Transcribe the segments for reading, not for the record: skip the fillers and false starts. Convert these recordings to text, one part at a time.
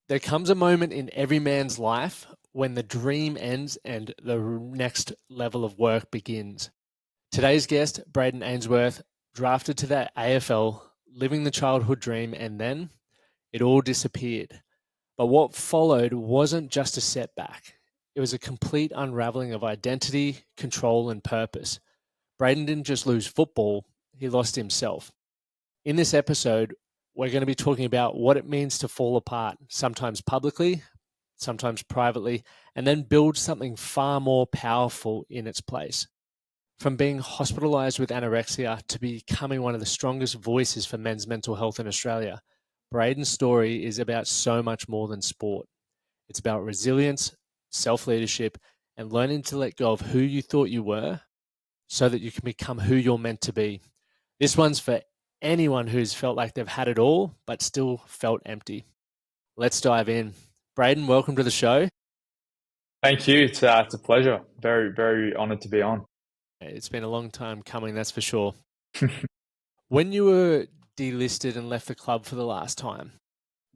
There comes a moment in every man's life when the dream ends and the next level of work begins. Today's guest, Brayden Ainsworth, drafted to the AFL, living the childhood dream, and then it all disappeared. But what followed wasn't just a setback. It was a complete unraveling of identity, control, and purpose. Brayden didn't just lose football, he lost himself. In this episode, we're going to be talking about what it means to fall apart, sometimes publicly, sometimes privately, and then build something far more powerful in its place. From being hospitalized with anorexia to becoming one of the strongest voices for men's mental health in Australia, Brayden's story is about so much more than sport. It's about resilience, self leadership, and learning to let go of who you thought you were so that you can become who you're meant to be. This one's for anyone who's felt like they've had it all, but still felt empty. Let's dive in. Brayden, welcome to the show. Thank you. It's a pleasure. Very, very honoured to be on. It's been a long time coming, that's for sure. When you were delisted and left the club for the last time,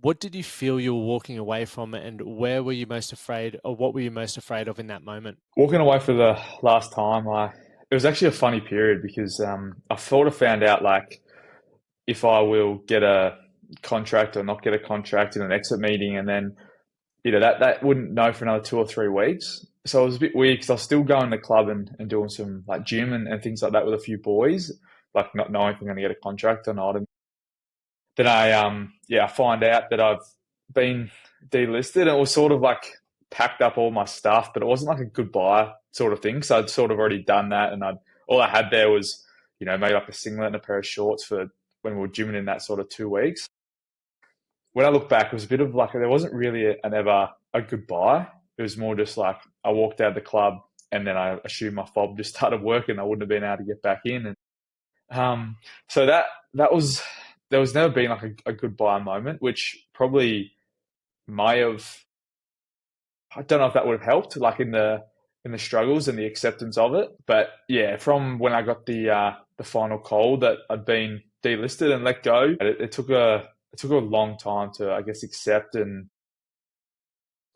what did you feel you were walking away from, and where were you most afraid, or what were you most afraid of in that moment? Walking away for the last time, it was actually a funny period because I sort of found out like if I will get a contract or not get a contract in an exit meeting, and then that wouldn't know for another 2 or 3 weeks. So it was a bit weird because I was still going to the club and doing some like gym and things like that with a few boys, like not knowing if I'm going to get a contract or not. And then I find out that I've been delisted, and it was sort of like packed up all my stuff, but it wasn't like a goodbye sort of thing. So I'd sort of already done that, and all I had there was maybe like a singlet and a pair of shorts for when we were gymming in that sort of 2 weeks. When I look back, it was a bit of like there wasn't really an ever a goodbye. It was more just like I walked out of the club, and then I assumed my fob just started working. I wouldn't have been able to get back in, and so that was there was never been like a goodbye moment, which probably may have. I don't know if that would have helped, like in the struggles and the acceptance of it. But yeah, from when I got the final call that I'd been delisted and let go, it took a long time to, I guess, accept and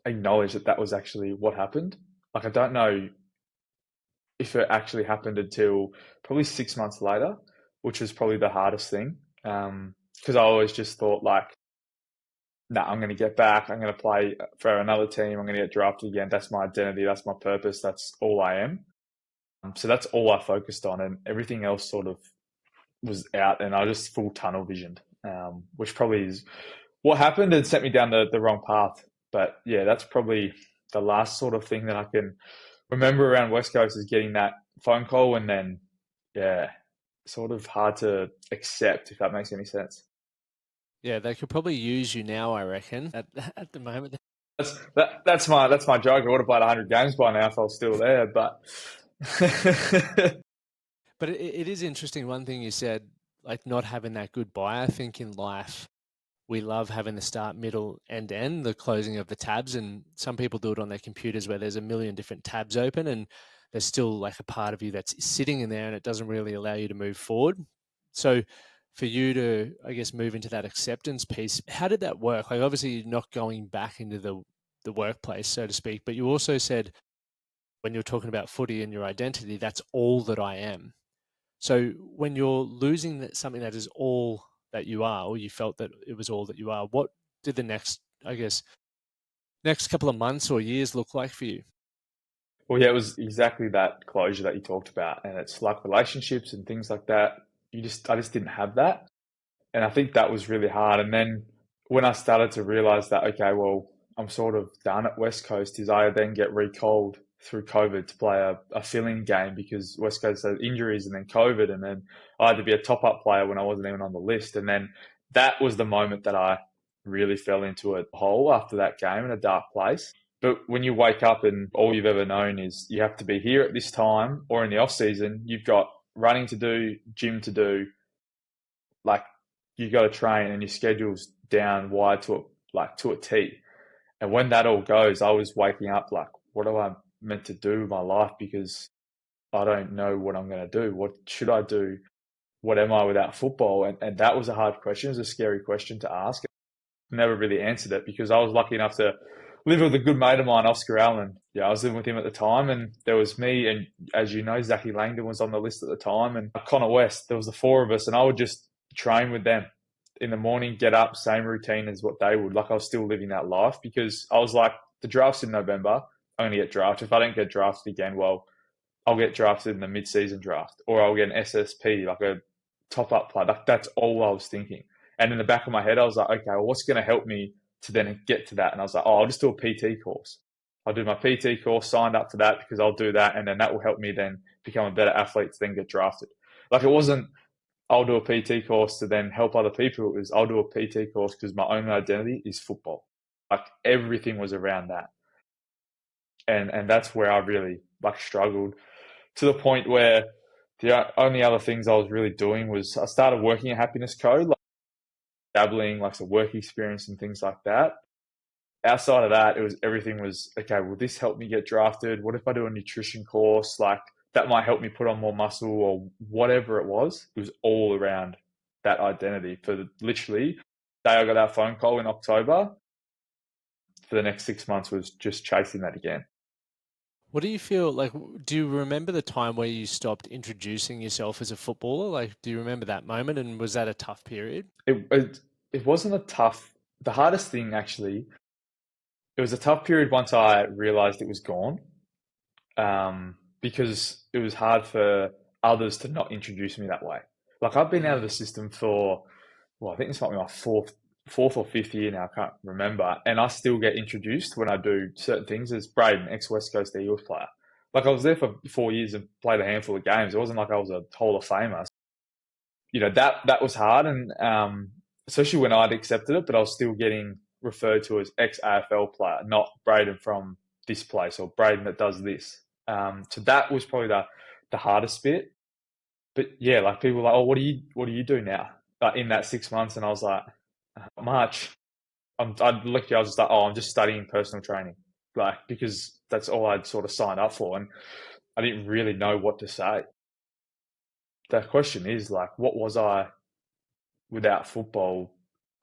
acknowledge that that was actually what happened. Like I don't know if it actually happened until probably 6 months later, which was probably the hardest thing. Because I always just thought like, no, I'm going to get back. I'm going to play for another team. I'm going to get drafted again. That's my identity. That's my purpose. That's all I am. So that's all I focused on, and everything else sort of was out, and I just full tunnel visioned, which probably is what happened and sent me down the wrong path. But yeah, that's probably the last sort of thing that I can remember around West Coast is getting that phone call, and then yeah, sort of hard to accept if that makes any sense. Yeah, they could probably use you now, I reckon, at the moment. That's my joke. I would have played 100 games by now if I was still there, but But it is interesting. One thing you said, like not having that goodbye. I think in life, we love having the start, middle, and end, the closing of the tabs. And some people do it on their computers where there's a million different tabs open and there's still like a part of you that's sitting in there and it doesn't really allow you to move forward. So for you to, I guess, move into that acceptance piece, how did that work? Like obviously you're not going back into the workplace, so to speak, but you also said when you're talking about footy and your identity, that's all that I am. So when you're losing something that is all that you are, or you felt that it was all that you are, what did the next, I guess, next couple of months or years look like for you? well, yeah, it was exactly that closure that you talked about, and it's like relationships and things like that. I just didn't have that, and I think that was really hard. And then when I started to realize that, okay, well, I'm sort of done at West Coast, is I then get recalled through COVID to play a fill-in game because West Coast had injuries and then COVID, and then I had to be a top-up player when I wasn't even on the list. And then that was the moment that I really fell into a hole after that game in a dark place. But when you wake up and all you've ever known is you have to be here at this time, or in the off season, you've got running to do, gym to do, like you got to train, and your schedule's down wide to a T. And when that all goes, I was waking up like, what am I meant to do with my life? Because I don't know what I'm going to do. What should I do? What am I without football? And that was a hard question. It was a scary question to ask. never really answered it because I was lucky enough to live with a good mate of mine, Oscar Allen. Yeah, I was living with him at the time, and there was me, and as you know, Zachy Langdon was on the list at the time, and Connor West. There was the four of us, and I would just train with them in the morning, get up, same routine as what they would. Like I was still living that life because I was like, the draft's in November. I'm going to get drafted. If I don't get drafted again, well, I'll get drafted in the mid-season draft, or I'll get an SSP, like a top-up player. Like that's all I was thinking. And in the back of my head, I was like, okay, well, what's going to help me to then get to that? And I was like, oh, I'll just do a PT course. I'll do my PT course, signed up for that because I'll do that, and then that will help me then become a better athlete to then get drafted. Like it wasn't, I'll do a PT course to then help other people. It was, I'll do a PT course because my own identity is football. Like everything was around that. And that's where I really like struggled to the point where the only other things I was really doing was I started working at Happiness Co, like dabbling, like some work experience and things like that. Outside of that, it was everything was okay. Will this help me get drafted? What if I do a nutrition course? Like that might help me put on more muscle or whatever it was. It was all around that identity for literally the day I got that phone call in October. For the next 6 months was just chasing that again. What do you feel like? Do you remember the time where you stopped introducing yourself as a footballer? Like, do you remember that moment? And was that a tough period? It wasn't a tough. The hardest thing actually, it was a tough period once I realized it was gone, because it was hard for others to not introduce me that way. Like I've been out of the Mm. system for, well, I think this might be my fourth or fifth year now. I can't remember, and I still get introduced when I do certain things as Brayden, ex-West Coast Eagles player. Like I was there for 4 years and played a handful of games. It wasn't like I was a Hall of Famer. You know, that was hard, and especially when I'd accepted it, but I was still getting referred to as ex AFL player, not Brayden from this place or Brayden that does this. So that was probably the hardest bit. But yeah, like people were like, oh, what do you do now? In that 6 months, and I was like, not much. I was just like, oh, I'm just studying personal training, like because that's all I'd sort of signed up for, and I didn't really know what to say. The question is like, what was I without football?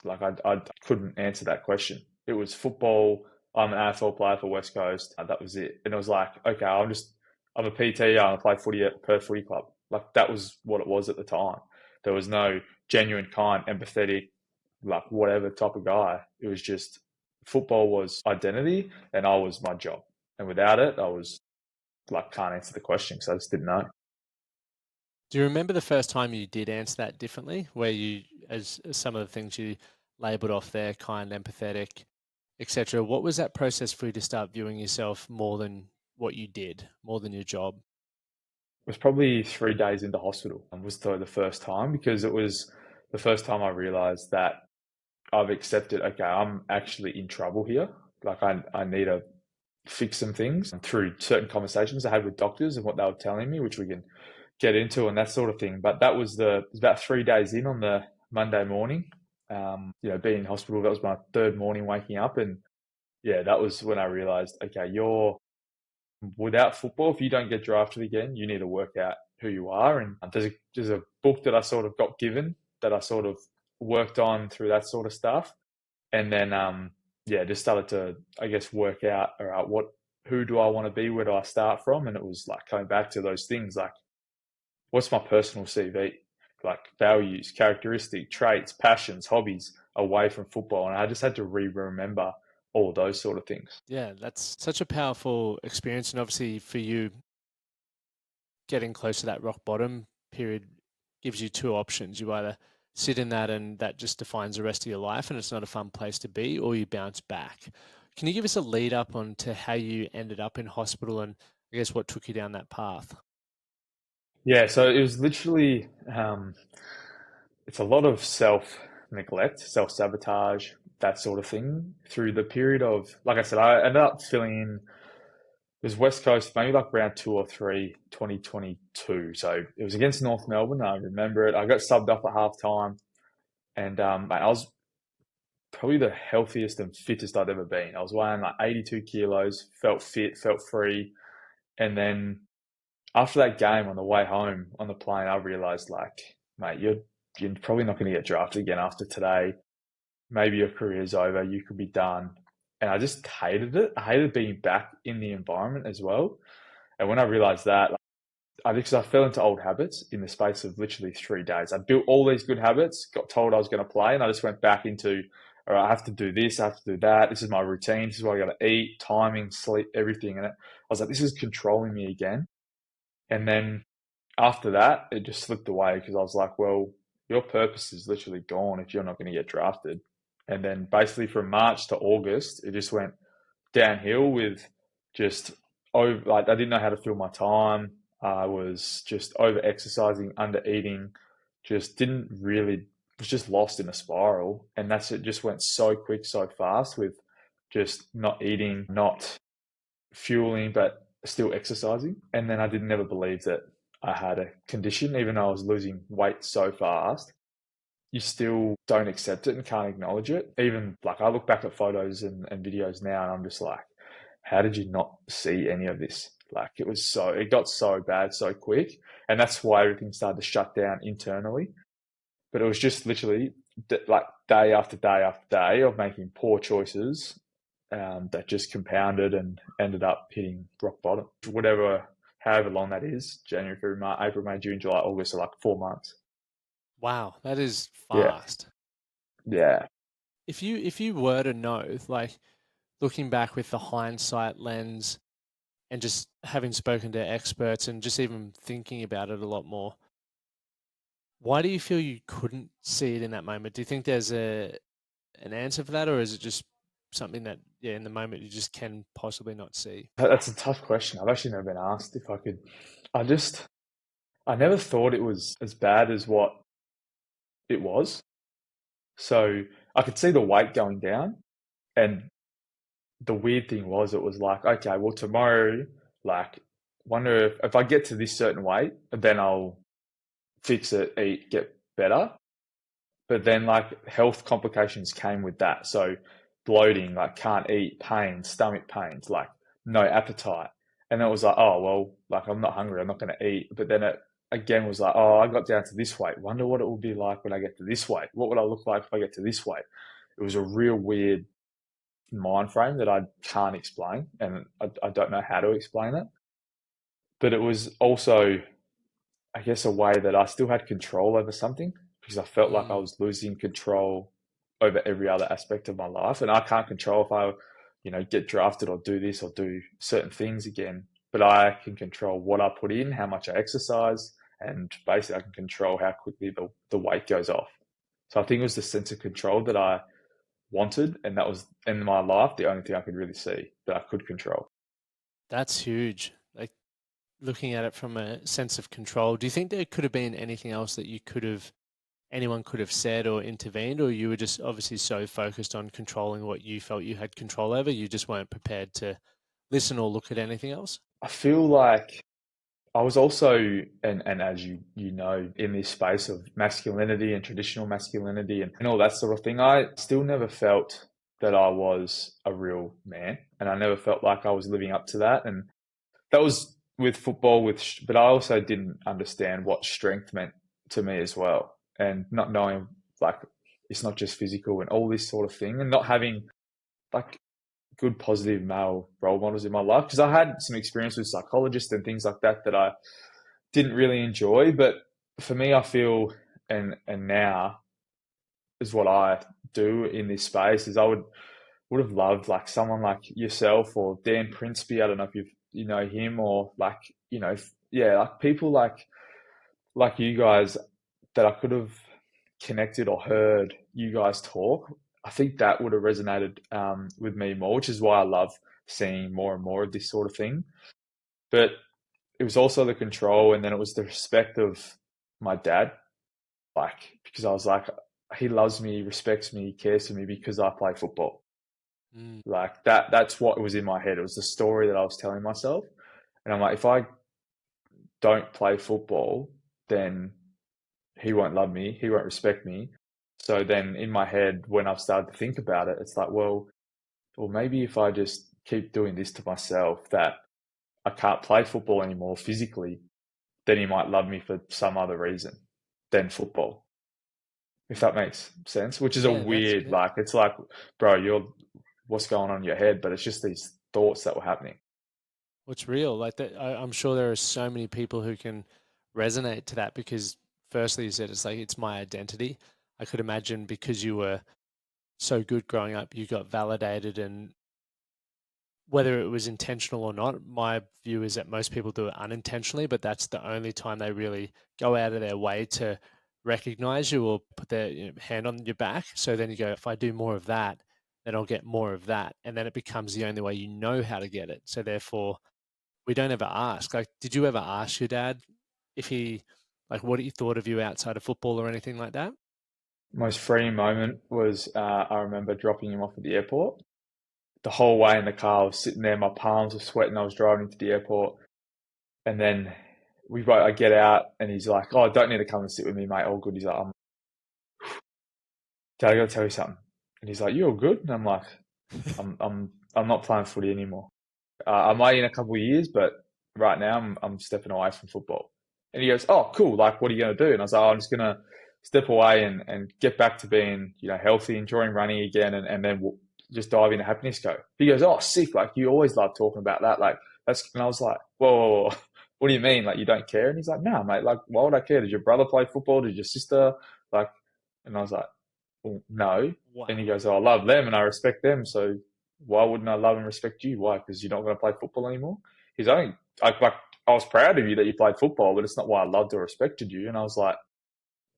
Like I couldn't answer that question. It was football. I'm an AFL player for West Coast. And that was it. And it was like, okay, I'm a PT. I play footy at Perth Footy Club. Like that was what it was at the time. There was no genuine, kind, empathetic, like whatever type of guy. It was just football was identity, and I was my job. And without it, I was like can't answer the question because I just didn't know. Do you remember the first time you did answer that differently, where you, as some of the things you labelled off there, kind, empathetic, etc. What was that process for you to start viewing yourself more than what you did, more than your job? It was probably 3 days into hospital was the first time because it was the first time I realized that I've accepted, okay, I'm actually in trouble here. Like I need to fix some things through certain conversations I had with doctors and what they were telling me, which we can get into and that sort of thing. But that was it was about 3 days in on the Monday morning. Being in hospital, that was my third morning waking up. And yeah, that was when I realized, okay, you're without football, if you don't get drafted again, you need to work out who you are. And there's a book that I sort of got given that I sort of worked on through that sort of stuff. And then, just started to, I guess, work out, all right, who do I want to be? Where do I start from? And it was like coming back to those things like, what's my personal CV? Like values, characteristic, traits, passions, hobbies away from football. And I just had to remember all those sort of things. Yeah, that's such a powerful experience. And obviously, for you, getting close to that rock bottom period gives you two options. You either sit in that and that just defines the rest of your life and it's not a fun place to be, or you bounce back. Can you give us a lead up on to how you ended up in hospital and I guess what took you down that path? Yeah, so it was literally, it's a lot of self neglect, self sabotage, that sort of thing through the period of, like I said, I ended up filling in. It was West Coast, maybe like round 2 or 3, 2022. So it was against North Melbourne. I remember it. I got subbed up at half time, and mate, I was probably the healthiest and fittest I'd ever been. I was weighing like 82 kilos, felt fit, felt free. And then after that game on the way home on the plane, I realized like, mate, you're probably not going to get drafted again after today. maybe your career's over, you could be done. And I just hated it. I hated being back in the environment as well. And when I realized that, because I fell into old habits in the space of literally 3 days. I built all these good habits, got told I was going to play, and I just went back into, all right, I have to do this, I have to do that. This is my routine. This is what I got to eat, timing, sleep, everything. And I was like, this is controlling me again. And then after that, it just slipped away because I was like, well, your purpose is literally gone if you're not going to get drafted. And then basically from March to August, it just went downhill with just over, like I didn't know how to fill my time. I was just over exercising, under eating, just didn't really, was just lost in a spiral. And that's it, just went so quick, so fast with just not eating, not fueling, but still exercising. And then I didn't never believe that I had a condition, even though I was losing weight so fast. You still don't accept it and can't acknowledge it. Even like I look back at photos and videos now and I'm just like, how did you not see any of this? Like it got so bad so quick. And that's why everything started to shut down internally. But it was just literally like day after day after day of making poor choices that just compounded and ended up hitting rock bottom. Whatever, however long that is, January, February, March, April, May, June, July, August, so like 4 months. Wow, that is Yeah, fast. yeah. If you were to know, like looking back with the hindsight lens and just having spoken to experts and just even thinking about it a lot more, why do you feel you couldn't see it in that moment? Do you think there's an answer for that, or is it just something that, yeah, in the moment you just can possibly not see? That's a tough question. I've actually never been asked if I could. I just, I never thought it was as bad as what it was. So I could see the weight going down. And the weird thing was, it was like, okay, well, tomorrow, like, wonder if I get to this certain weight, then I'll fix it, eat, get better. But then, like, health complications came with that. So bloating, like, can't eat, pain, stomach pains, like, no appetite. And then it was like, oh, well, like, I'm not hungry, I'm not going to eat. But then it again was like, oh, I got down to this weight. Wonder what it will be like when I get to this weight. What would I look like if I get to this weight? It was a real weird mind frame that I can't explain. And I don't know how to explain it. But it was also, I guess, a way that I still had control over something because I felt like I Mm, was losing control over every other aspect of my life. And I can't control if I, get drafted or do this or do certain things again. But I can control what I put in, how much I exercise, and basically I can control how quickly the weight goes off. So I think it was the sense of control that I wanted, and that was in my life the only thing I could really see that I could control. that's huge. Like looking at it from a sense of control. Do you think there could have been anything else that anyone could have said or intervened, or you were just obviously so focused on controlling what you felt you had control over, you just weren't prepared to listen or look at anything else? I feel like I was also, and as you know, in this space of masculinity and traditional masculinity and all that sort of thing, I still never felt that I was a real man, and I never felt like I was living up to that. And that was with football, but I also didn't understand what strength meant to me as well, and not knowing like it's not just physical and all this sort of thing, and not having like good positive male role models in my life because I had some experience with psychologists and things like that that I didn't really enjoy. But for me, I feel and now is what I do in this space is I would have loved like someone like yourself or Dan Prinsby. I don't know if you know him or like yeah, like people like you guys that I could have connected or heard you guys talk. I think that would have resonated with me more, which is why I love seeing more and more of this sort of thing. But it was also the control, and then it was the respect of my dad. Like because I was like, he loves me, respects me, cares for me because I play football. Mm, Like that's what was in my head. It was the story that I was telling myself. And I'm like, if I don't play football, then he won't love me, he won't respect me. So then in my head, when I've started to think about it, it's like, well, maybe if I just keep doing this to myself that I can't play football anymore physically, then he might love me for some other reason than football. if that makes sense, which is a Yeah, that's weird, yeah. like, it's like, bro, what's going on in your head? But it's just these thoughts that were happening. What's real? Like that, I'm sure there are so many people who can resonate to that because, firstly, you said it's like it's my identity. I could imagine because you were so good growing up, you got validated, and whether it was intentional or not, my view is that most people do it unintentionally, but that's the only time they really go out of their way to recognize you or put their hand on your back. So then you go, if I do more of that, then I'll get more of that. And then it becomes the only way you know how to get it. So therefore, we don't ever ask. Like, did you ever ask your dad if he, like, what he thought of you outside of football or anything like that? Most freeing moment was I remember dropping him off at the airport. The whole way in the car, I was sitting there, my palms were sweating. I was driving into the airport, and then I get out, and he's like, "Oh, don't need to come and sit with me, mate. All good." He's like, "Dad, I got to tell you something." And he's like, "You all good?" And I'm like, I'm not playing footy anymore. I might in a couple of years, but right now I'm stepping away from football." And he goes, "Oh, cool. Like, what are you going to do?" And I was like, "Oh, I'm just going to step away and get back to being, healthy, enjoying running again, and then we'll just dive into happiness go." He goes, "Oh, sick. Like, you always love talking about that. Like, that's," and I was like, "Whoa, whoa, whoa. What do you mean? Like, you don't care?" And he's like, "No, mate. Like, why would I care? Did your brother play football? Did your sister? Like," and I was like, "Well, no." And he Wow. goes, "Oh, I love them and I respect them. So why wouldn't I love and respect you? Why? Because you're not going to play football anymore?" He's only like, "I was proud of you that you played football, but it's not why I loved or respected you." And I was like,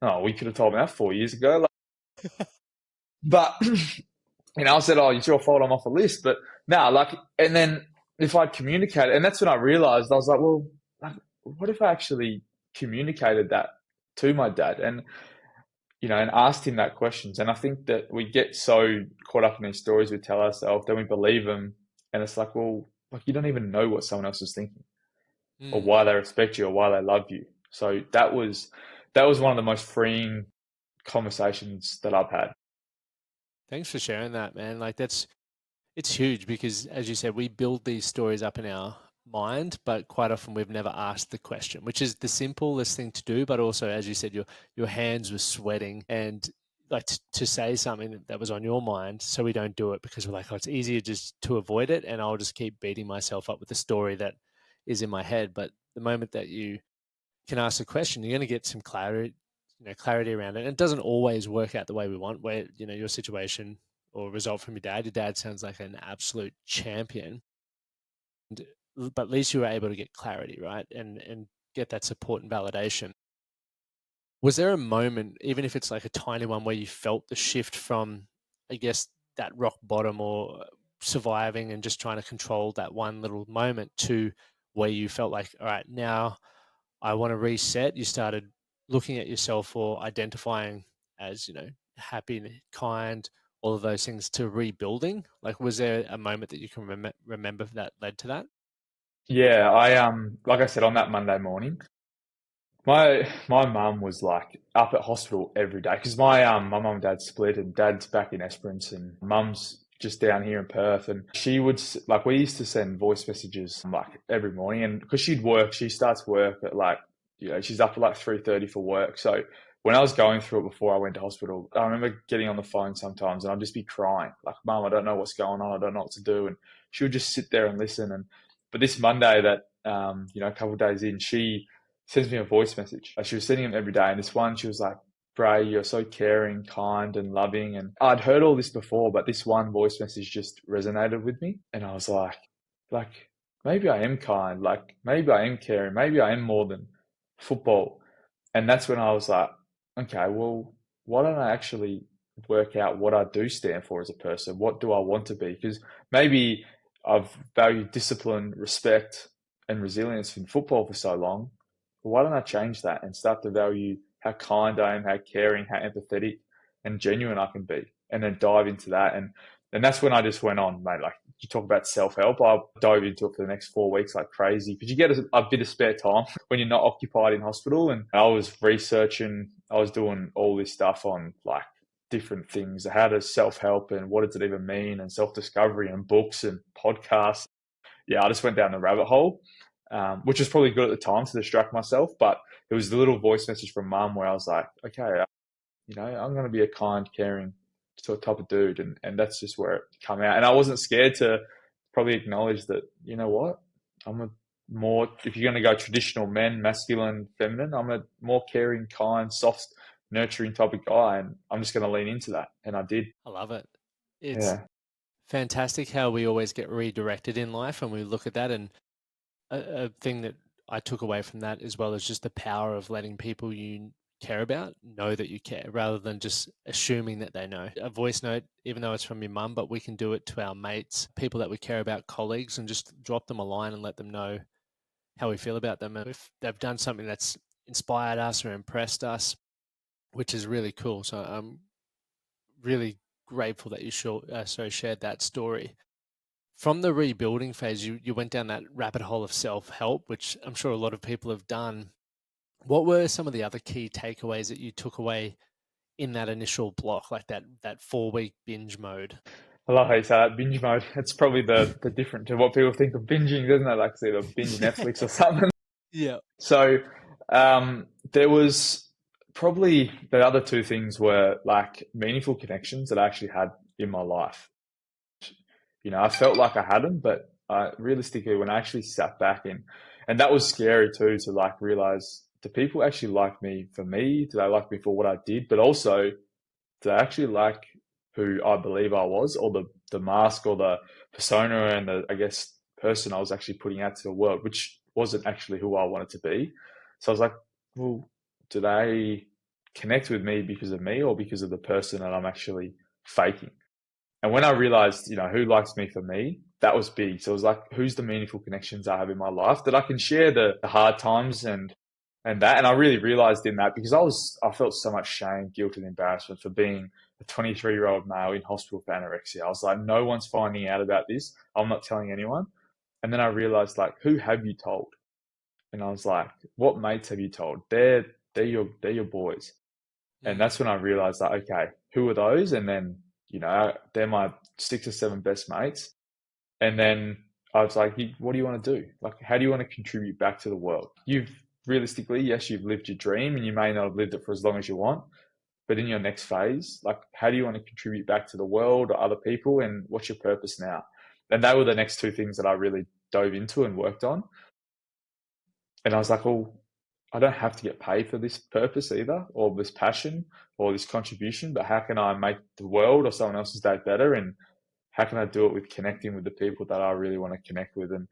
"Oh, we could have told me that 4 years ago." Like, but I said, "Oh, it's your fault. I'm off the list." But no, like, and then if I'd communicated, and that's when I realized I was like, well, like, what if I actually communicated that to my dad? And asked him that questions. And I think that we get so caught up in these stories we tell ourselves, then we believe them, and it's like, well, like, you don't even know what someone else is thinking or Mm. why they respect you or why they love you. So that was one of the most freeing conversations that I've had. Thanks for sharing that, man. Like it's huge because, as you said, we build these stories up in our mind, but quite often we've never asked the question, which is the simplest thing to do. But also, as you said, your hands were sweating, and like to say something that was on your mind, so we don't do it because we're like, oh, it's easier just to avoid it, and I'll just keep beating myself up with the story that is in my head. But the moment that you can ask a question, you're going to get some clarity, clarity around it. And it doesn't always work out the way we want. Where your situation or result from your dad. Your dad sounds like an absolute champion, and, but at least you were able to get clarity, right, and get that support and validation. Was there a moment, even if it's like a tiny one, where you felt the shift from, I guess, that rock bottom or surviving and just trying to control that one little moment to where you felt like, all right, now I want to reset? You started looking at yourself or identifying as, happy and kind, all of those things to rebuilding. Like, was there a moment that you can remember that led to that? Yeah, like I said, on that Monday morning, my mum was like up at hospital every day because my mum and dad split, and dad's back in Esperance and mum's just down here in Perth. And she would like, we used to send voice messages like every morning, and because she starts work at like, she's up at like 3:30 for work. So when I was going through it before I went to hospital, I remember getting on the phone sometimes and I'd just be crying like, "Mum, I don't know what's going on. I don't know what to do." And she would just sit there and listen. And but this Monday that a couple of days in, she sends me a voice message. She was sending them every day, and this one, she was like, "Bray, you're so caring, kind, and loving." And I'd heard all this before, but this one voice message just resonated with me, and I was like, maybe I am kind, like maybe I am caring, maybe I am more than football. And that's when I was like, okay, well, why don't I actually work out what I do stand for as a person? What do I want to be? Because maybe I've valued discipline, respect, and resilience in football for so long. Why don't I change that and start to value how kind I am, how caring, how empathetic and genuine I can be, and then dive into that. And that's when I just went on, mate. Like, you talk about self help, I dove into it for the next 4 weeks like crazy because you get a bit of spare time when you're not occupied in hospital. And I was researching, I was doing all this stuff on like different things. How does self help and what does it even mean, and self discovery and books and podcasts. Yeah, I just went down the rabbit hole, which was probably good at the time to distract myself. But it was the little voice message from mum where I was like, okay, I'm going to be a kind, caring sort of type of dude. And that's just where it come out. And I wasn't scared to probably acknowledge that, you know what, I'm a more, if you're going to go traditional men, masculine, feminine, I'm a more caring, kind, soft, nurturing type of guy. And I'm just going to lean into that. And I did. I love it. It's Yeah. fantastic how we always get redirected in life and we look at that. And a thing that I took away from that as well is just the power of letting people you care about know that you care rather than just assuming that they know. A voice note, even though it's from your mum, but we can do it to our mates, people that we care about, colleagues, and just drop them a line and let them know how we feel about them. And if they've done something that's inspired us or impressed us, which is really cool. So I'm really grateful that you shared that story. From the rebuilding phase, you went down that rabbit hole of self-help, which I'm sure a lot of people have done. What were some of the other key takeaways that you took away in that initial block, like that 4-week binge mode? I love how you say that binge mode. It's probably the different to what people think of binging, doesn't it? Like, say, the binge Netflix or something. Yeah. So there was probably the other two things were like meaningful connections that I actually had in my life. I felt like I had them, but realistically, when I actually sat back and that was scary too, to like realize, do people actually like me for me? Do they like me for what I did? But also, do they actually like who I believe I was, or the mask or the persona and the, I guess, person I was actually putting out to the world, which wasn't actually who I wanted to be. So I was like, well, do they connect with me because of me or because of the person that I'm actually faking? And when I realized, who likes me for me, that was big. So it was like, who's the meaningful connections I have in my life that I can share the hard times and that. And I really realized in that because I felt so much shame, guilt, and embarrassment for being a 23-year-old male in hospital for anorexia. I was like, no one's finding out about this. I'm not telling anyone. And then I realized, like, who have you told? And I was like, what mates have you told? They're your boys. And Mm. that's when I realized that, okay, who are those? And then, they're my 6 or 7 best mates. And then I was like, what do you want to do? Like, how do you want to contribute back to the world? Realistically, yes, you've lived your dream and you may not have lived it for as long as you want. But in your next phase, like, how do you want to contribute back to the world or other people? And what's your purpose now? And they were the next two things that I really dove into and worked on. And I was like, well, I don't have to get paid for this purpose either, or this passion, or this contribution, but how can I make the world or someone else's day better? And how can I do it with connecting with the people that I really want to connect with? And,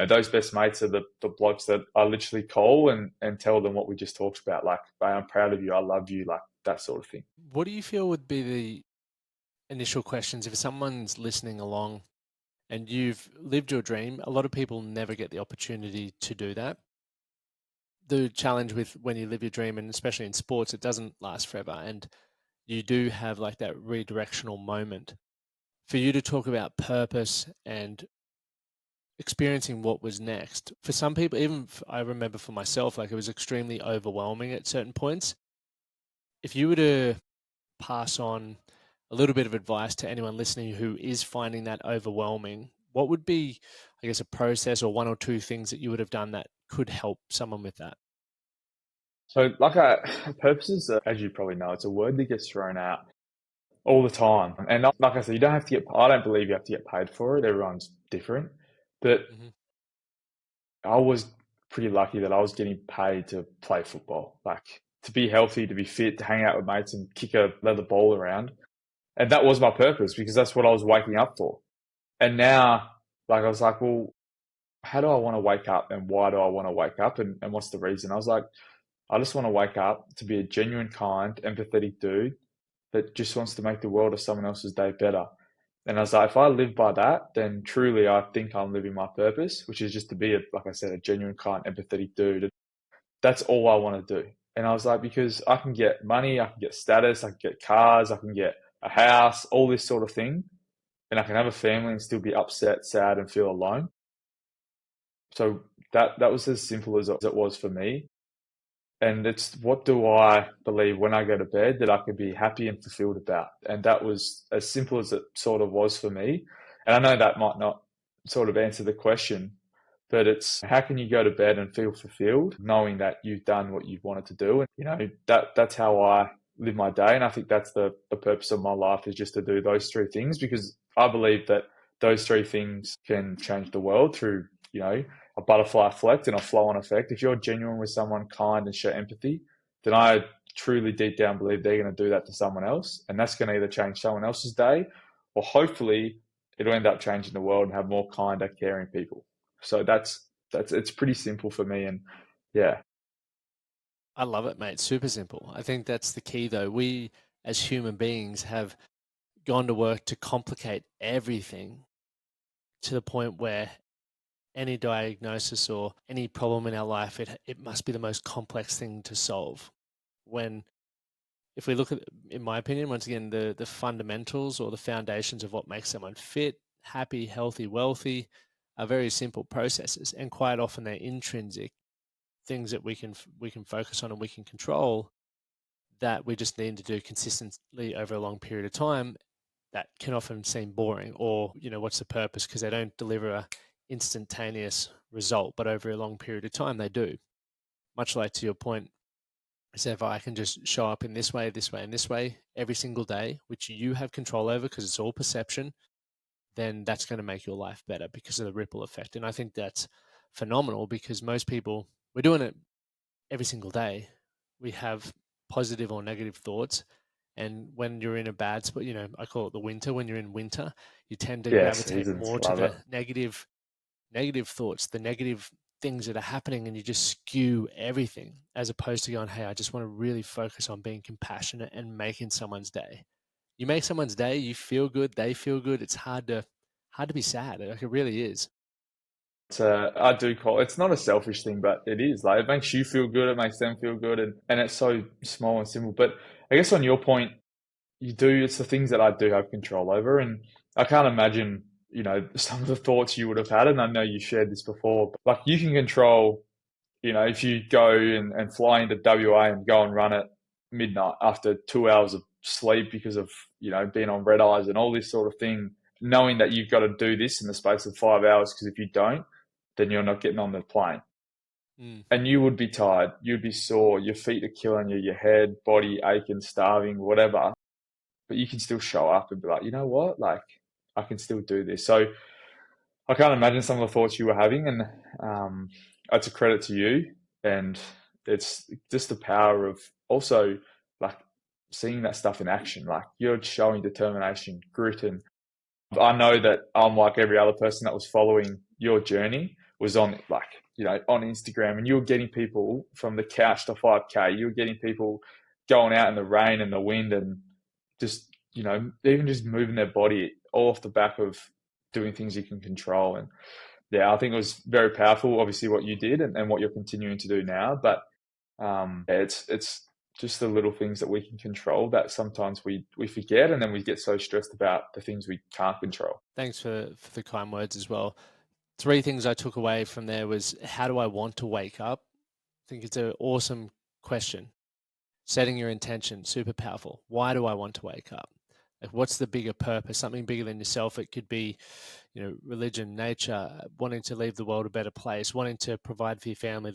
those best mates are the blokes that I literally call and tell them what we just talked about. Like, hey, I'm proud of you. I love you. Like, that sort of thing. What do you feel would be the initial questions if someone's listening along and you've lived your dream? A lot of people never get the opportunity to do that. The challenge with when you live your dream, and especially in sports, it doesn't last forever. And you do have like that redirectional moment. For you to talk about purpose and experiencing what was next, for some people, I remember for myself, like it was extremely overwhelming at certain points. If you were to pass on a little bit of advice to anyone listening who is finding that overwhelming, what would be, I guess, a process or one or two things that you would have done that could help someone with that? So, like, purposes, as you probably know, it's a word that gets thrown out all the time. And like I said, I don't believe you have to get paid for it. Everyone's different. But Hmm. I was pretty lucky that I was getting paid to play football, like to be healthy, to be fit, to hang out with mates and kick a leather ball around. And that was my purpose because that's what I was waking up for. And now, like, I was like, well, how do I want to wake up and why do I want to wake up and what's the reason? I was like, I just want to wake up to be a genuine, kind, empathetic dude that just wants to make the world or someone else's day better. And I was like, if I live by that, then truly I think I'm living my purpose, which is just to be, like I said, a genuine, kind, empathetic dude. That's all I want to do. And I was like, because I can get money, I can get status, I can get cars, I can get a house, all this sort of thing. And I can have a family and still be upset, sad, and feel alone. So that was as simple as it was for me. And it's, what do I believe when I go to bed that I can be happy and fulfilled about? And that was as simple as it sort of was for me. And I know that might not sort of answer the question, but it's, how can you go to bed and feel fulfilled knowing that you've done what you've wanted to do? And, that's how I live my day. And I think that's the purpose of my life, is just to do those three things, because I believe that those three things can change the world through, a butterfly effect and a flow on effect. If you're genuine with someone, kind, and show empathy, then I truly deep down believe they're going to do that to someone else. And that's going to either change someone else's day, or hopefully it'll end up changing the world and have more kinder, caring people. So it's pretty simple for me. And yeah. I love it, mate. Super simple. I think that's the key, though. We, as human beings, have gone to work to complicate everything to the point where any diagnosis or any problem in our life, it must be the most complex thing to solve. When, if we look at, in my opinion, once again, the fundamentals or the foundations of what makes someone fit, happy, healthy, wealthy, are very simple processes, and quite often they're intrinsic things that we can focus on and we can control, that we just need to do consistently over a long period of time, that can often seem boring, or what's the purpose, because they don't deliver a instantaneous result, but over a long period of time they do. Much like to your point, so if I can just show up in this way, this way, and this way every single day, which you have control over because it's all perception, then that's going to make your life better because of the ripple effect. And I think that's phenomenal, because most people, we're doing it every single day. We have positive or negative thoughts. And when you're in a bad spot, I call it the winter. When you're in winter, you tend to Yeah, gravitate seasons. more to Love the it. negative thoughts, the negative things that are happening, and you just skew everything, as opposed to going, hey, I just want to really focus on being compassionate and making someone's day. You make someone's day, you feel good, they feel good. It's hard to be sad. Like, it really is. I do call it's not a selfish thing, but it is. Like, it makes you feel good, it makes them feel good, and it's so small and simple. But I guess on your point, it's the things that I do have control over. And I can't imagine, some of the thoughts you would have had. And I know you shared this before, but like, you can control, if you go and fly into WA and go and run at midnight after 2 hours of sleep because of, being on red eyes and all this sort of thing, knowing that you've got to do this in the space of 5 hours, because if you don't, then you're not getting on the plane. Mm. And you would be tired, you'd be sore, your feet are killing you, your head, body aching, starving, whatever. But you can still show up and be like, you know what? Like, I can still do this. So I can't imagine some of the thoughts you were having, and it's a credit to you. And it's just the power of also, like, seeing that stuff in action. Like, you're showing determination, grit, and I know that unlike every other person that was following your journey was on, like, on Instagram, and you were getting people from the couch to 5K. You were getting people going out in the rain and the wind, and just, even just moving their body, all off the back of doing things you can control. And yeah, I think it was very powerful, obviously, what you did, and what you're continuing to do now. But yeah, it's just the little things that we can control that sometimes we forget, and then we get so stressed about the things we can't control. Thanks for the kind words as well. Three things I took away from there was, how do I want to wake up? I think it's an awesome question. Setting your intention, super powerful. Why do I want to wake up? Like, what's the bigger purpose? Something bigger than yourself. It could be, religion, nature, wanting to leave the world a better place, wanting to provide for your family.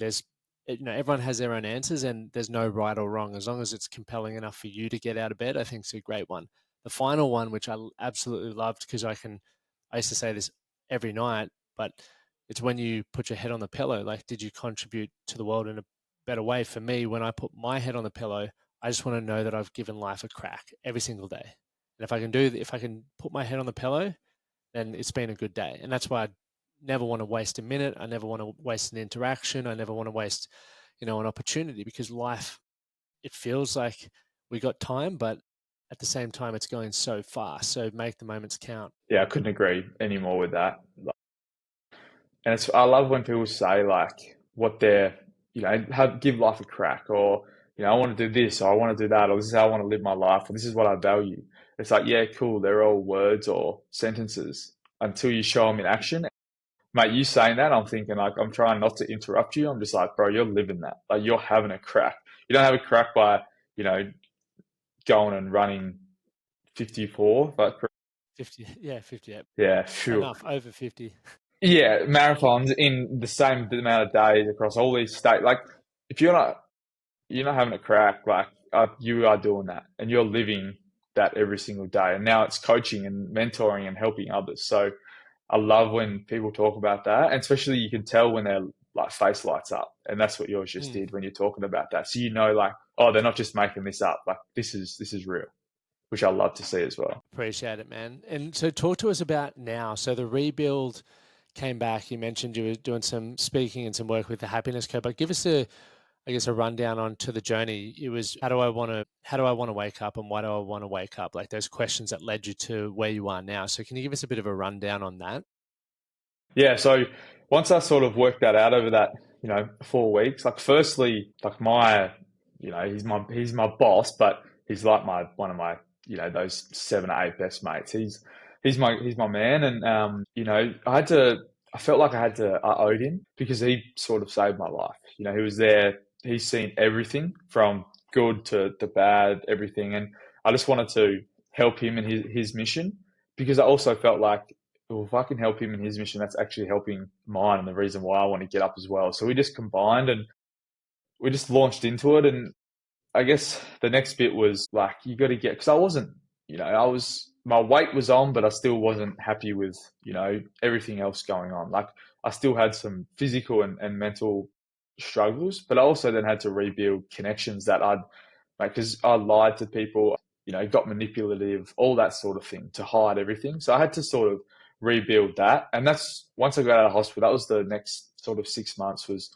Everyone has their own answers, and there's no right or wrong. As long as it's compelling enough for you to get out of bed, I think it's a great one. The final one, which I absolutely loved, because I used to say this every night, but it's when you put your head on the pillow. Like, did you contribute to the world in a better way? For me, when I put my head on the pillow, I just want to know that I've given life a crack every single day. And if I can put my head on the pillow, then it's been a good day. And that's why I never want to waste a minute. I never want to waste an interaction. I never want to waste, an opportunity, because life, it feels like we got time, but at the same time, it's going so fast. So make the moments count. Yeah, I couldn't agree anymore with that. And I love when people say, like, what they're, give life a crack, or, I want to do this, or I want to do that, or this is how I want to live my life, or this is what I value. It's like, yeah, cool. They're all words or sentences until you show them in action. Mate, you saying that, I'm thinking, like, I'm trying not to interrupt you. I'm just like, bro, you're living that. Like, you're having a crack. You don't have a crack by, going and running 54, but 50, yeah, 58. yeah, sure. Enough, over 50. Yeah, marathons in the same amount of days across all these states. Like, if you're not having a crack, like, you are doing that and you're living that every single day. And now it's coaching and mentoring and helping others. So I love when people talk about that, and especially you can tell when their like face lights up, and that's what yours just Mm. did when you're talking about that. So like, oh, they're not just making this up. Like this is real, which I love to see as well. Appreciate it, man. And so talk to us about now. So the rebuild came back. You mentioned you were doing some speaking and some work with the Happiness Code, but give us I guess, a rundown onto the journey. It was how do I want to wake up and why do I want to wake up? Like those questions that led you to where you are now. So can you give us a bit of a rundown on that? Yeah, so once I sort of worked that out over that, 4 weeks, like firstly, like he's my boss, but he's like one of my, those 7 or 8 best mates. He's my man, and I felt like I owed him because he sort of saved my life. He was there. He's seen everything from good to bad, everything, and I just wanted to help him in his mission because I also felt like, well, if I can help him in his mission, that's actually helping mine and the reason why I want to get up as well. So we just combined and we just launched into it. And I guess the next bit was like, you got to get, because I wasn't, my weight was on, but I still wasn't happy with, everything else going on. Like I still had some physical and mental struggles, but I also then had to rebuild connections that I'd, like, because I lied to people, got manipulative, all that sort of thing to hide everything. So I had to sort of rebuild that. And that's once I got out of hospital, that was the next sort of 6 months was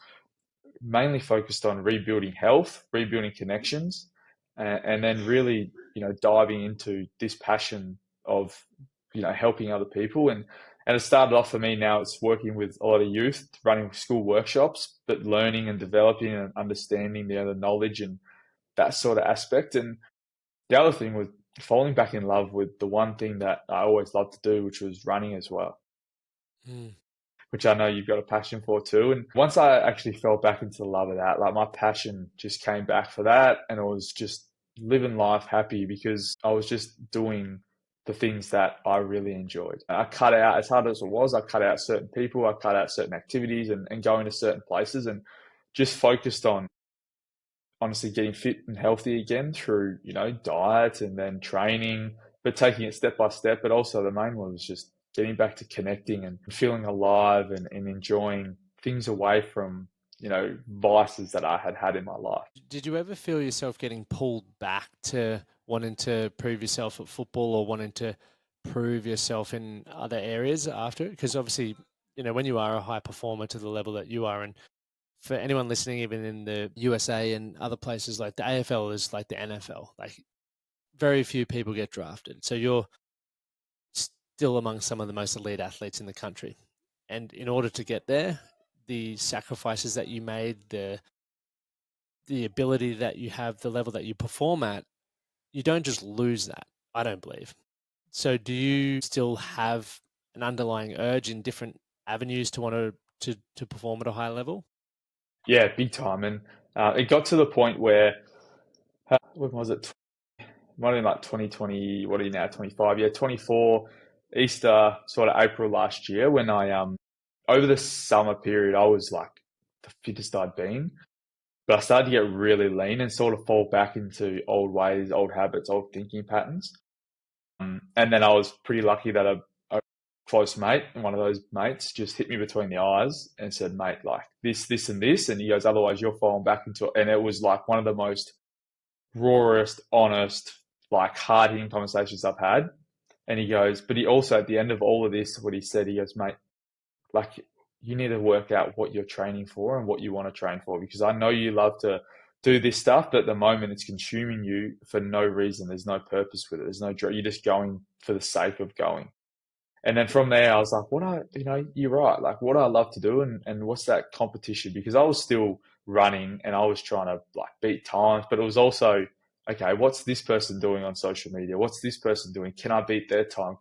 mainly focused on rebuilding health, rebuilding connections, and then really, diving into this passion of, helping other people. And it started off for me now, it's working with a lot of youth, running school workshops, but learning and developing and understanding the other knowledge and that sort of aspect. And the other thing was falling back in love with the one thing that I always loved to do, which was running as well, Mm. which I know you've got a passion for too. And once I actually fell back into the love of that, like my passion just came back for that. And I was just living life happy because I was just doing the things that I really enjoyed. I cut out, as hard as it was, I cut out certain people, I cut out certain activities and going to certain places and just focused on honestly getting fit and healthy again through, diet and then training, but taking it step by step. But also the main one was just getting back to connecting and feeling alive and enjoying things away from, vices that I had had in my life. Did you ever feel yourself getting pulled back to wanting to prove yourself at football or wanting to prove yourself in other areas after? Because obviously, when you are a high performer to the level that you are, and for anyone listening, even in the USA and other places, like the AFL is like the NFL. Like very few people get drafted. So you're still among some of the most elite athletes in the country. And in order to get there, the sacrifices that you made, the ability that you have, the level that you perform at, you don't just lose that, I don't believe. So do you still have an underlying urge in different avenues to want to perform at a high level? Yeah, big time. And it got to the point where, when was it? Might have been like 2020, what are you now, 25? Yeah, 24, Easter, sort of April last year when over the summer period, I was like the fittest I'd been. But I started to get really lean and sort of fall back into old ways, old habits, old thinking patterns. And then I was pretty lucky that a close mate, and one of those mates just hit me between the eyes and said, mate, like this, and this. And he goes, otherwise you're falling back into it. And it was like one of the most rawest, honest, like hard hitting conversations I've had. And he goes, but he also, at the end of all of this, what he said, he goes, mate, like you need to work out what you're training for and what you want to train for, because I know you love to do this stuff, but at the moment it's consuming you for no reason. There's no purpose with it. You're just going for the sake of going. And then from there, I was like, you're right. Like, what do I love to do? And what's that competition? Because I was still running and I was trying to like beat times, but it was also, okay, what's this person doing on social media? What's this person doing? Can I beat their time?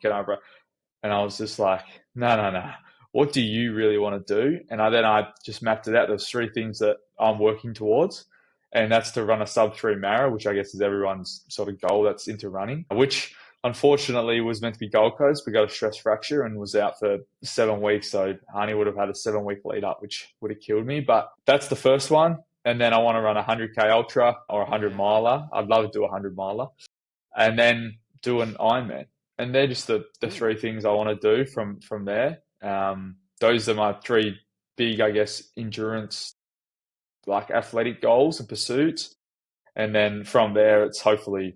And I was just like, no, no, no. What do you really want to do? And I just mapped it out. There's 3 things that I'm working towards. And that's to run a sub 3 mara, which I guess is everyone's sort of goal that's into running, which unfortunately was meant to be Gold Coast, but got a stress fracture and was out for 7 weeks. So Arnie would have had a 7-week lead up, which would have killed me. But that's the first one. and then I want to run a 100K ultra or a 100 Yeah. miler. I'd love to do a 100 miler, and then do an Ironman. And they're just the Ooh. three things I want to do from there. Those are my three big, I guess, endurance, like athletic goals and pursuits. And then from there, it's hopefully,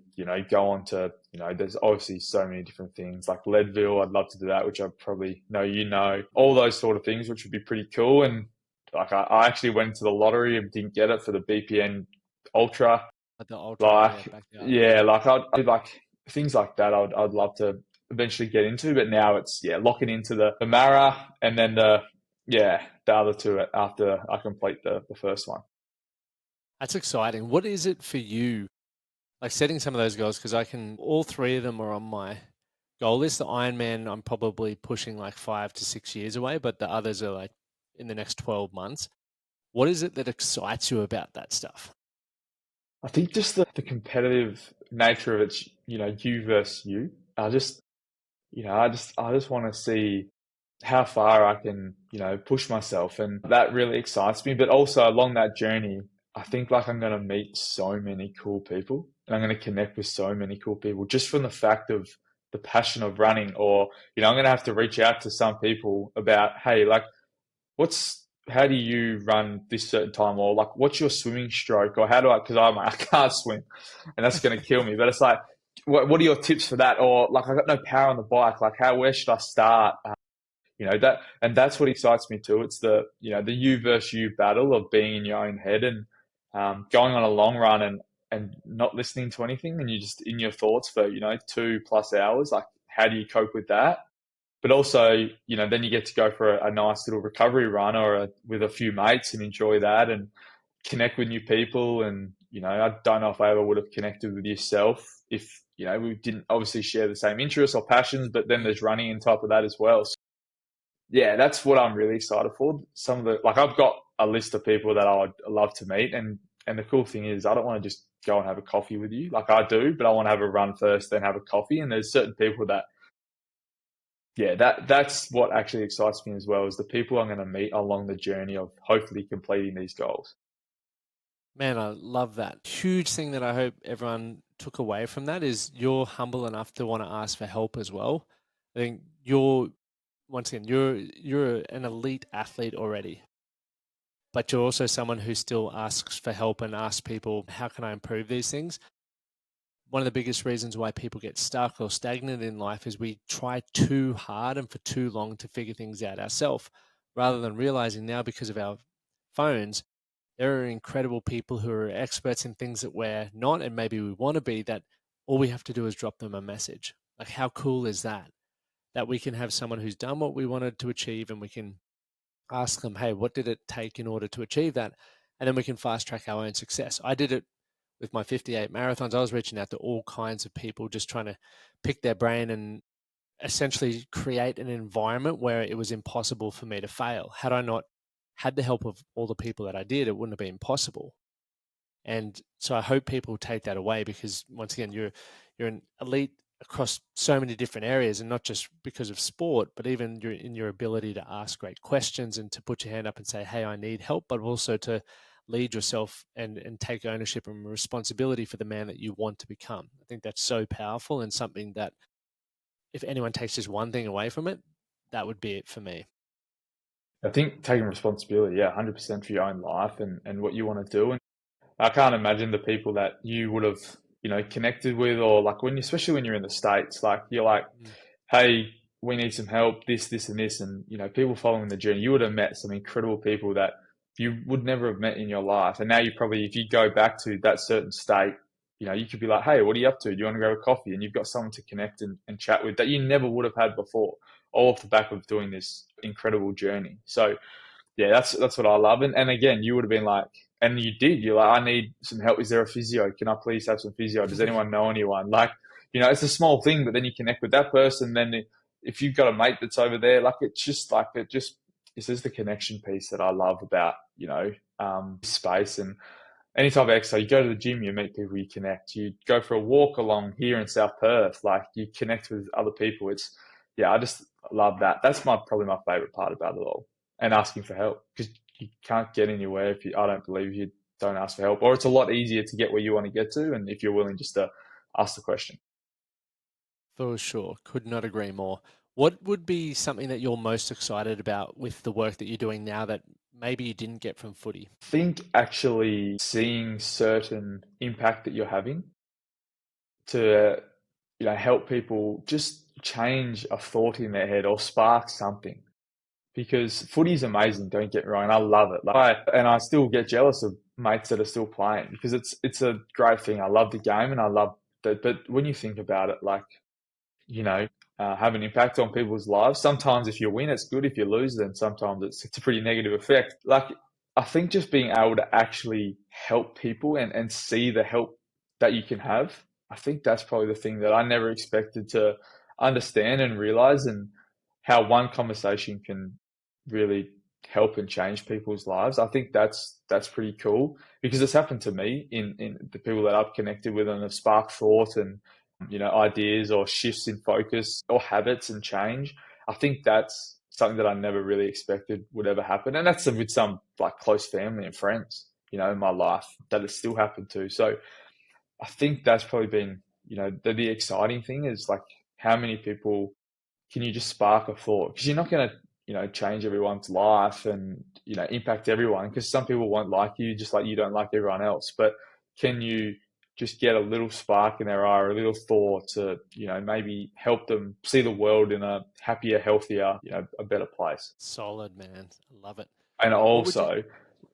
go on to, there's obviously so many different things like Leadville. I'd love to do that, which I probably know, all those sort of things, which would be pretty cool. And like, I actually went into the lottery and didn't get it for the BPN Ultra. But the ultra, yeah, Like, back up. yeah, like I'd like things like that. I'd love to eventually get into, but now it's, yeah, locking into the Mara and then the other two after I complete the first one. That's exciting. What is it for you? Like setting some of those goals, because all three of them are on my goal list. The Ironman, I'm probably pushing like 5 to 6 years away, but the others are like in the next 12 months. What is it that excites you about that stuff? I think just the competitive nature of it's, you versus you. I just want to see how far I can, push myself. And that really excites me. But also along that journey, I think like I'm going to meet so many cool people and I'm going to connect with so many cool people just from the fact of the passion of running. Or, I'm going to have to reach out to some people about, hey, like, how do you run this certain time? Or like, what's your swimming stroke? Or because I can't swim and that's going to kill me. But it's like, what are your tips for that? Or like, I got no power on the bike. Like, where should I start? And that's what excites me too. It's the you versus you battle of being in your own head and going on a long run and not listening to anything, and you're just in your thoughts for 2+ hours. Like, how do you cope with that? But also, then you get to go for a nice little recovery run with a few mates and enjoy that and connect with new people. And I don't know if I ever would have connected with yourself if we didn't obviously share the same interests or passions. But then there's running on top of that as well. Yeah, that's what I'm really excited for. I've got a list of people that I would love to meet, and the cool thing is I don't want to just go and have a coffee with you, like I do, but I want to have a run first, then have a coffee. And there's certain people that, yeah, that's what actually excites me as well, is the people I'm going to meet along the journey of hopefully completing these goals. Man, I love that. Huge thing that I hope everyone took away from that is you're humble enough to want to ask for help as well. I think once again, you're an elite athlete already, but you're also someone who still asks for help and asks people, how can I improve these things? One of the biggest reasons why people get stuck or stagnant in life is we try too hard and for too long to figure things out ourselves, rather than realizing now, because of our phones, there are incredible people who are experts in things that we're not and maybe we want to be, that all we have to do is drop them a message. Like, how cool is that? That we can have someone who's done what we wanted to achieve and we can ask them, hey, what did it take in order to achieve that? And then we can fast track our own success. I did it with my 58 marathons. I was reaching out to all kinds of people, just trying to pick their brain and essentially create an environment where it was impossible for me to fail. Had I not had the help of all the people that I did, it wouldn't have been possible. And so I hope people take that away, because once again, you're an elite across so many different areas, and not just because of sport, but even in your ability to ask great questions and to put your hand up and say, hey, I need help, but also to lead yourself and take ownership and responsibility for the man that you want to become. I think that's so powerful, and something that if anyone takes just one thing away from it, that would be it for me. I think taking responsibility, yeah, 100% for your own life and what you want to do. And I can't imagine the people that you would have, connected with, or like especially when you're in the States, like you're like, Mm. hey, we need some help, this and this. And, people following the journey, you would have met some incredible people that you would never have met in your life. And now you probably, if you go back to that certain state, you could be like, hey, what are you up to? Do you want to grab a coffee? And you've got someone to connect and chat with that you never would have had before, all off the back of doing this incredible journey. So, yeah, that's what I love. And again, you would have been like, and you did. You're like, I need some help. Is there a physio? Can I please have some physio? Does anyone know anyone? Like, it's a small thing, but then you connect with that person. Then if you've got a mate that's over there, like it's just it's just the connection piece that I love about space. And any type of exercise, you go to the gym, you meet people, you connect. You go for a walk along here in South Perth, like you connect with other people. Yeah, I just love that. That's probably my favorite part about it all, and asking for help, because you can't get anywhere I don't believe, you don't ask for help, or it's a lot easier to get where you want to get to, and if you're willing just to ask the question. For sure. Could not agree more. What would be something that you're most excited about with the work that you're doing now that maybe you didn't get from footy? I think actually seeing certain impact that you're having to help people just change a thought in their head or spark something. Because footy is amazing, don't get me wrong, and I love it. And I still get jealous of mates that are still playing because it's a great thing. I love the game and I love that. But when you think about it, like, you know, have an impact on people's lives. Sometimes if you win, it's good. If you lose, then sometimes it's a pretty negative effect. Like, I think just being able to actually help people and see the help that you can have, I think that's probably the thing that I never expected to understand and realize, and how one conversation can really help and change people's lives. I think that's pretty cool because it's happened to me in the people that I've connected with and have sparked thought and ideas or shifts in focus or habits and change. I think that's something that I never really expected would ever happen. And that's with some like close family and friends, in my life that has still happened to. So I think that's probably been, the exciting thing is like how many people can you just spark a thought? Because you're not going to, change everyone's life and, impact everyone because some people won't like you just like you don't like everyone else. But can you just get a little spark in their eye or a little thought to, maybe help them see the world in a happier, healthier, a better place? Solid, man. I love it. And What would you? also,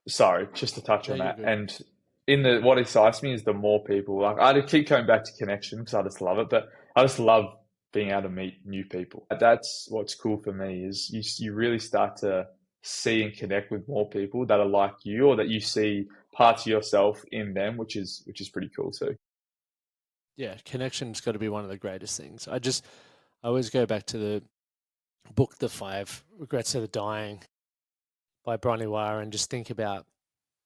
sorry, just to touch No, on you're that. good. And in the what excites me is the more people. Like I keep coming back to connection because I just love it, but I just love being able to meet new people. That's what's cool for me is you really start to see and connect with more people that are like you or that you see parts of yourself in them, which is pretty cool too. Yeah, connection's got to be one of the greatest things. I always go back to the book, The Five Regrets of the Dying by Bronnie Ware, and just think about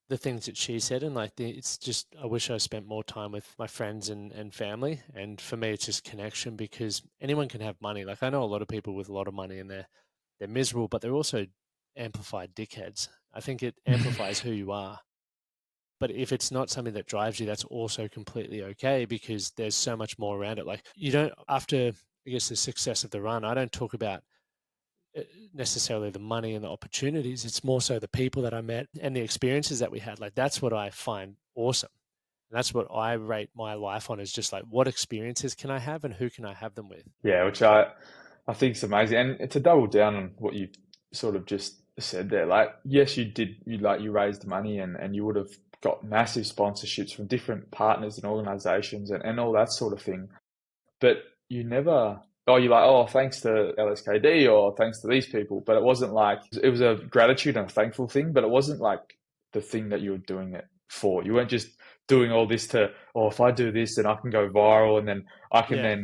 the things that she said. And like, it's just, I wish I spent more time with my friends and family. And for me, it's just connection because anyone can have money. Like, I know a lot of people with a lot of money and they're miserable, but they're also amplified dickheads. I think it amplifies who you are. But if it's not something that drives you, that's also completely okay because there's so much more around it. Like, you don't, after, I guess, the success of the run, I don't talk about necessarily the money and the opportunities. It's more so the people that I met and the experiences that we had. Like, that's what I find awesome. And that's what I rate my life on, is just like, what experiences can I have and who can I have them with? Yeah, which I think is amazing. And to double down on what you sort of just said there, like yes, you raised money and you would have got massive sponsorships from different partners and organizations and all that sort of thing. But you never, you're like, oh, thanks to LSKD or thanks to these people. But it wasn't like, it was a gratitude and a thankful thing, but it wasn't like the thing that you were doing it for. You weren't just doing all this to, oh, if I do this, then I can go viral and then I can Yeah,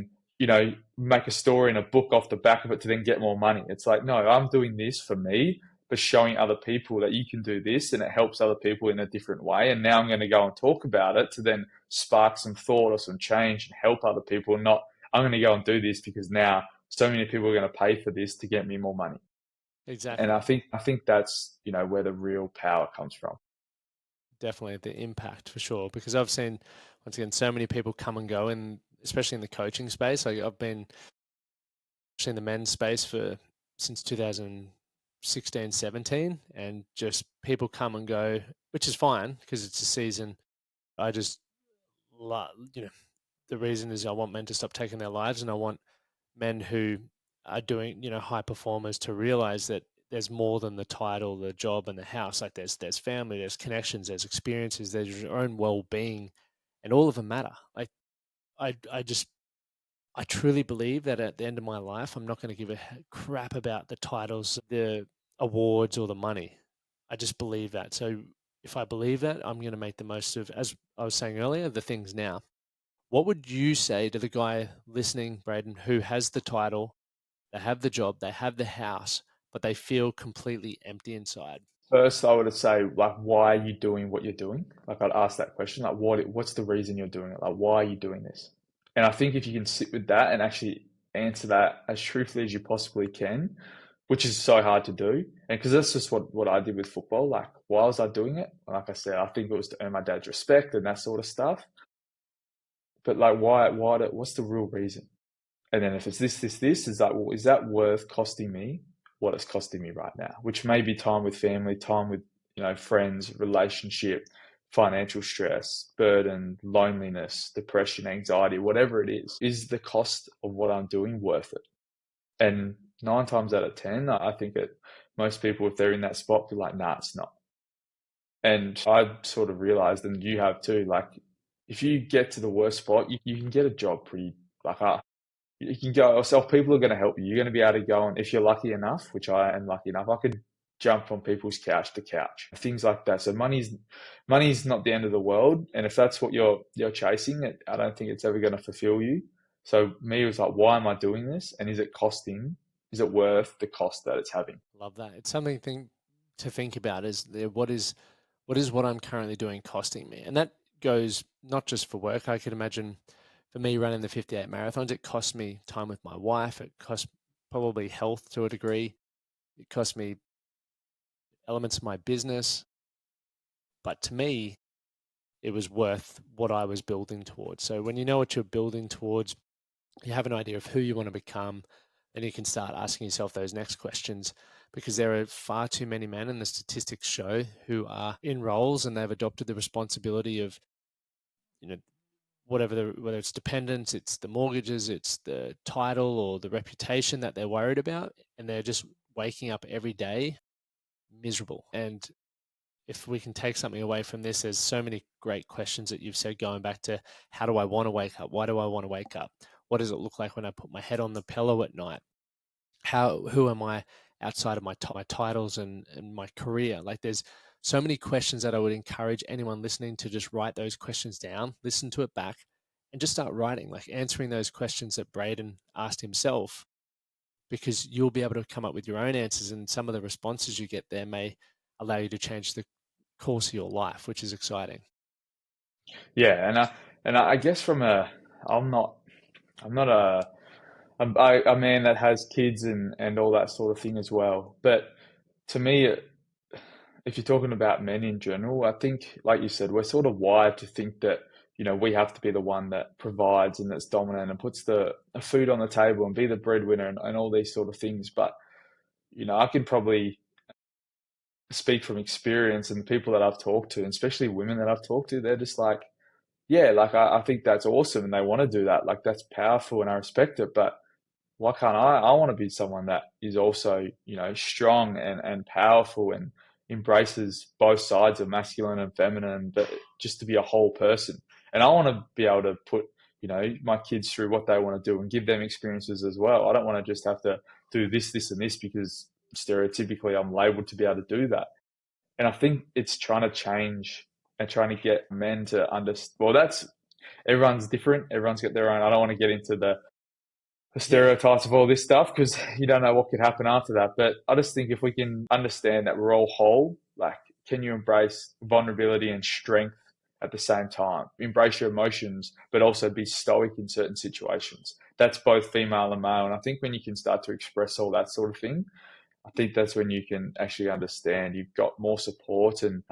then, make a story and a book off the back of it to then get more money. It's like, no, I'm doing this for me, but showing other people that you can do this and it helps other people in a different way. And now I'm going to go and talk about it to then spark some thought or some change and help other people, not I'm going to go and do this because now so many people are going to pay for this to get me more money. And I exactly. think I think that's where the real power comes from. Definitely the impact for sure. Because I've seen, once again, so many people come and go, and especially in the coaching space. Like, I've been actually in the men's space for since 2016, 17, and just people come and go, which is fine because it's a season. I just, you know, the reason is I want men to stop taking their lives, and I want men who are doing, high performers to realize that there's more than the title, the job, and the house. Like, there's family, there's connections, there's experiences, there's your own well being, and all of them matter. Like, I just I truly believe that at the end of my life, I'm not going to give a crap about the titles, the awards, or the money. I just believe that. So if I believe that, I'm going to make the most of, as I was saying earlier, the things now. What would you say to the guy listening, Brayden, who has the title, they have the job, they have the house, but they feel completely empty inside? First, I would say like, why are you doing what you're doing? Like, I'd ask that question, like, what's the reason you're doing it? Like, why are you doing this? And I think if you can sit with that and actually answer that as truthfully as you possibly can, which is so hard to do. And because that's just what I did with football. Like, why was I doing it? Like I said, I think it was to earn my dad's respect and that sort of stuff. But like, what's the real reason? And then if it's this, is that, well, is that worth costing me what it's costing me right now? Which may be time with family, time with, friends, relationship, financial stress, burden, loneliness, depression, anxiety, whatever it is. Is the cost of what I'm doing worth it? And 9 times out of 10, I think that most people, if they're in that spot, be like, nah, it's not. And I sort of realized, and you have too, like, if you get to the worst spot, you can get a job pretty, like, you can go yourself. People are going to help you. You're going to be able to go, and if you're lucky enough, which I am lucky enough, I could jump from people's couch to couch, things like that. So money's not the end of the world, and if that's what you're chasing, I don't think it's ever going to fulfill you. So me, it was like, why am I doing this, and is it costing? Is it worth the cost that it's having? Love that. It's something to think about. What is what I'm currently doing costing me, and that goes not just for work. I could imagine for me running the 58 marathons, it cost me time with my wife. It cost probably health to a degree. It cost me elements of my business. But to me, it was worth what I was building towards. So when you know what you're building towards, you have an idea of who you want to become, then you can start asking yourself those next questions, because there are far too many men, and the statistics show, who are in roles and they've adopted the responsibility of, you know, whether it's dependents, it's the mortgages, it's the title or the reputation that they're worried about, and they're just waking up every day miserable. And if we can take something away from this, there's so many great questions that you've said, going back to how do I want to wake up? Why do I want to wake up? What does it look like when I put my head on the pillow at night? Who am I outside of my titles and my career? Like, there's so many questions that I would encourage anyone listening to just write those questions down, listen to it back, and just start writing, like answering those questions that Brayden asked himself, because you'll be able to come up with your own answers, and some of the responses you get there may allow you to change the course of your life, which is exciting. Yeah, and I guess I'm not I'm not a man that has kids and all that sort of thing as well. But to me, if you're talking about men in general, I think, like you said, we're sort of wired to think that, we have to be the one that provides and that's dominant and puts the food on the table and be the breadwinner and all these sort of things. But, I can probably speak from experience, and the people that I've talked to, and especially women that I've talked to, they're just like, yeah, like I think that's awesome and they want to do that. Like, that's powerful and I respect it. But why can't I want to be someone that is also, strong and powerful and embraces both sides of masculine and feminine, but just to be a whole person. And I want to be able to put, my kids through what they want to do and give them experiences as well. I don't want to just have to do this, and this because stereotypically I'm labeled to be able to do that. And I think it's trying to change and trying to get men to understand. Well, that's everyone's different. Everyone's got their own. I don't want to get into the Yeah, stereotypes of all this stuff because you don't know what could happen after that. But I just think if we can understand that we're all whole, like, can you embrace vulnerability and strength at the same time? Embrace your emotions, but also be stoic in certain situations. That's both female and male. And I think when you can start to express all that sort of thing, I think that's when you can actually understand you've got more support and,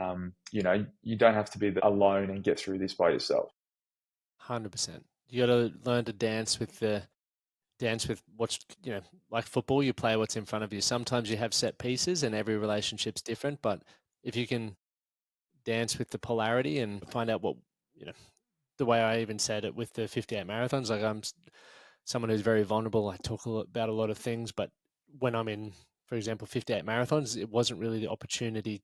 you don't have to be alone and get through this by yourself. 100%. You got to learn to dance with what's, like football, you play what's in front of you. Sometimes you have set pieces and every relationship's different, but if you can dance with the polarity and find out what, you know, the way I even said it with the 58 marathons, like someone who's very vulnerable. I talk about a lot of things, but when I'm in, for example, 58 marathons, it wasn't really the opportunity.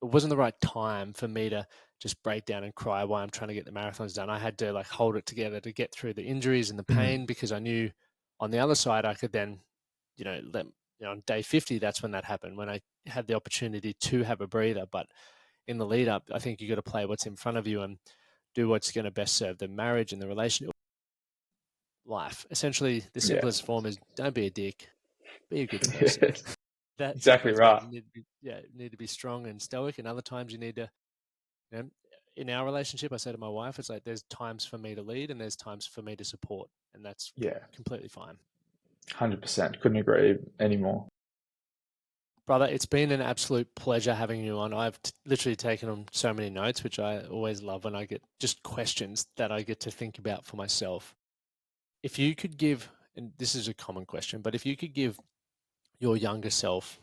It wasn't the right time for me to just break down and cry while I'm trying to get the marathons done. I had to like hold it together to get through the injuries and the Mm. pain, because I knew on the other side I could then, on day 50, that's when that happened, when I had the opportunity to have a breather. But in the lead up, I think you got to play what's in front of you and do what's going to best serve the marriage and the relationship life. Essentially, the Yeah. simplest form is don't be a dick, be a good person. That simple Exactly as that. right. You need to be strong and stoic, and other times you need to, in our relationship, I say to my wife, it's like there's times for me to lead and there's times for me to support, and that's Yeah. completely fine. 100%. Couldn't agree anymore. Brother, it's been an absolute pleasure having you on. I've literally taken on so many notes, which I always love when I get just questions that I get to think about for myself. If you could give, and this is a common question, but if you could give your younger self,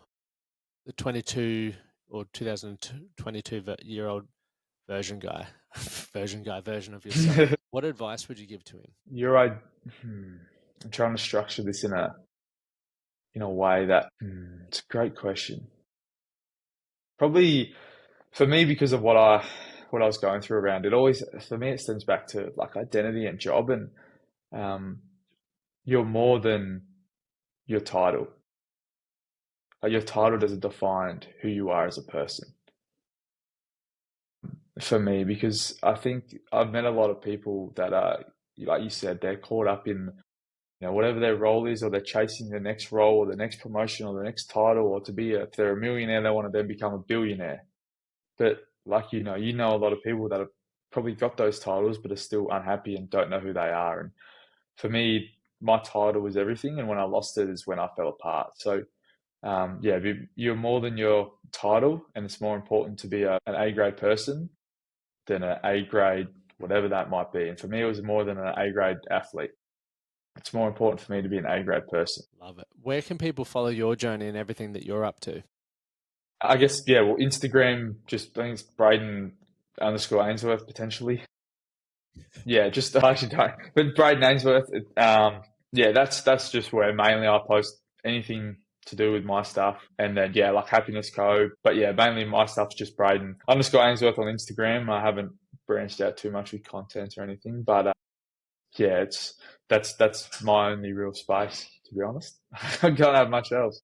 the 22 or 2022-year-old version of yourself, what advice would you give to him? You're right. I'm trying to structure this in a way that it's a great question. Probably for me, because of what I was going through around it, always for me it stems back to like identity and job, and um, you're more than your title. Your title doesn't define who you are as a person. For me, because I think I've met a lot of people that are, like you said, they're caught up in, whatever their role is, or they're chasing the next role or the next promotion or the next title, or if they're a millionaire, they want to then become a billionaire. But like, you know a lot of people that have probably got those titles, but are still unhappy and don't know who they are. And for me, my title was everything. And when I lost it is when I fell apart. So, yeah, you're more than your title, and it's more important to be an A grade person than an A grade, whatever that might be. And for me, it was more than an A grade athlete. It's more important for me to be an A grade person. Love it. Where can people follow your journey and everything that you're up to? I guess, yeah, well, Instagram, just I think it's Brayden_Ainsworth potentially. Yeah, just I actually don't. But Brayden Ainsworth, yeah, that's just where mainly I post anything to do with my stuff. And then, yeah, like Happiness Co. But yeah, mainly my stuff's just Brayden_Ainsworth on Instagram. I haven't branched out too much with content or anything. But yeah, that's my only real space, to be honest. I don't have much else.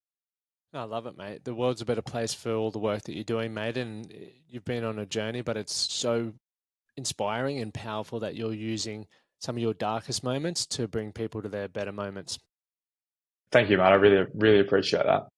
I love it, mate. The world's a better place for all the work that you're doing, mate. And you've been on a journey, but it's so inspiring and powerful that you're using some of your darkest moments to bring people to their better moments. Thank you, mate. I really, really appreciate that.